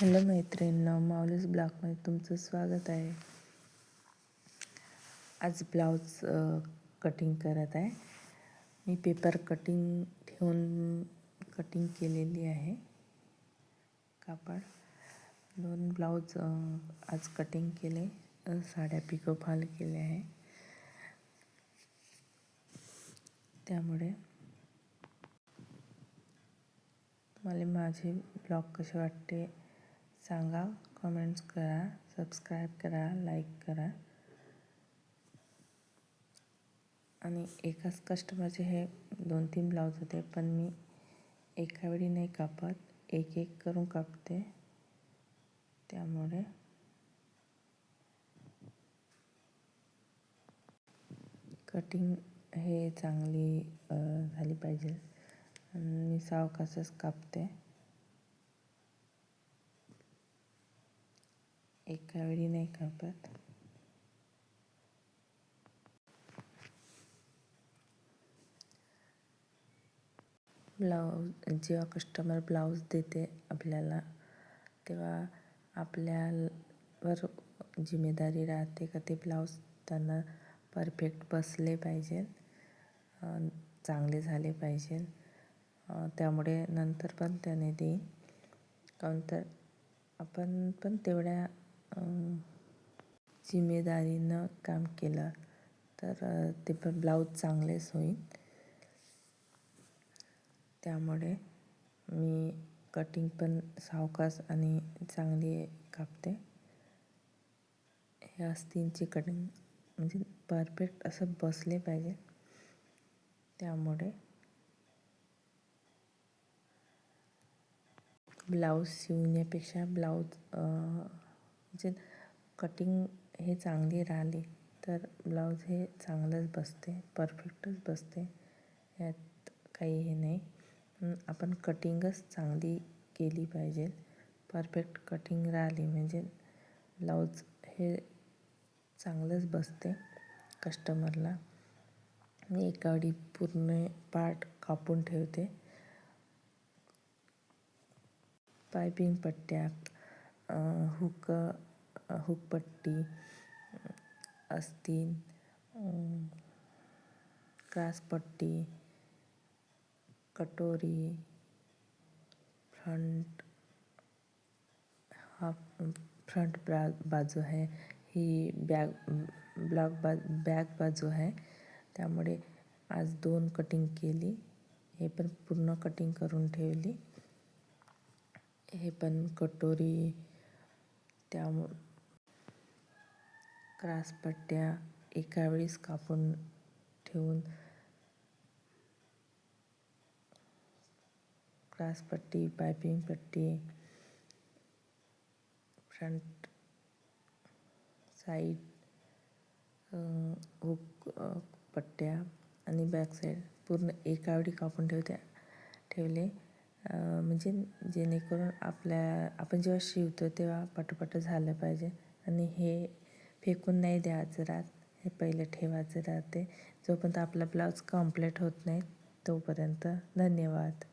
Hello मैत्रिणींनो, माऊलीज ब्लॉगमध्ये तुमचं स्वागत आहे. आज ब्लाऊज कटिंग करत आहे. मी पेपर कटिंग ठेवून कटिंग केलेली आहे. कापड 2 ब्लाऊज आज कटिंग केले. साड्या पिको फॉल केले आहे. त्यामुळे मला माझे ब्लॉग कसे वाटते सांगा, कमेंट्स करा, सबस्क्राईब करा, लाईक करा. आणि एकाच कस्टमरचे हे 2-3 ब्लाऊज होते, पण मी एका वेळी नाही कापत, एक एक करून कापते. त्यामुळे कटिंग हे चांगली झाली पाहिजे. मी सावकाशच कापते, एका वेळी नाही कापत. जेव्हा कस्टमर ब्लाऊज देते आपल्याला, तेव्हा आपल्यावर जिम्मेदारी राहते का ते ब्लाऊज त्यांना परफेक्ट बसले पाहिजे, चांगले झाले पाहिजे. त्यामुळे नंतर पण त्याने देईन. काऊन तर आपण पण तेवढ्या जिम्मेदारीनं काम केलं तर ते पण ब्लाऊज चांगलेच होईल. त्यामुळे मी कटिंग पण सावकाश आणि चांगली कापते. हे आस्तीनची कटिंग म्हणजे परफेक्ट असं बसले पाहिजे. त्यामुळे ब्लाऊज शिवण्यापेक्षा ब्लाऊज म्हणजे कटिंग हे चांगली राहिली तर ब्लाऊज हे चांगलंच बसते, परफेक्टच बसते. यात काही हे नाही. आपण कटिंगच चांगली केली पाहिजे. परफेक्ट कटिंग राहिली म्हणजे ब्लाऊज हे चांगलंच बसते कस्टमरला. मी एका वेळी पूर्ण पार्ट कापून ठेवते. पायपिंग पट्ट्या, हुकपट्टी, आस्तीन, क्रॉसपट्टी, कटोरी, फ्रंट बाजू आहे, ही बॅक बाजू आहे. त्यामुळे आज 2 कटिंग केली. हे पण पूर्ण कटिंग करून ठेवली. हे पण कटोरी, त्यामुळे क्रॉसपट्ट्या एका वेळीच कापून ठेवून, क्रॉसपट्टी, पायपिंग पट्टी, फ्रंट साईड हुक पट्ट्या आणि बॅक साईड पूर्ण एका वेळी कापून ठेवले. म्हणजे जेणेकरून आपण जेव्हा शिवतो तेव्हा पटापट झालं पाहिजे. आणि हे फेकून नाही द्यायचं राहत, हे पहिले ठेवायचं राहते. जोपर्यंत आपला ब्लाऊज कंप्लीट होत नाही तोपर्यंत. धन्यवाद.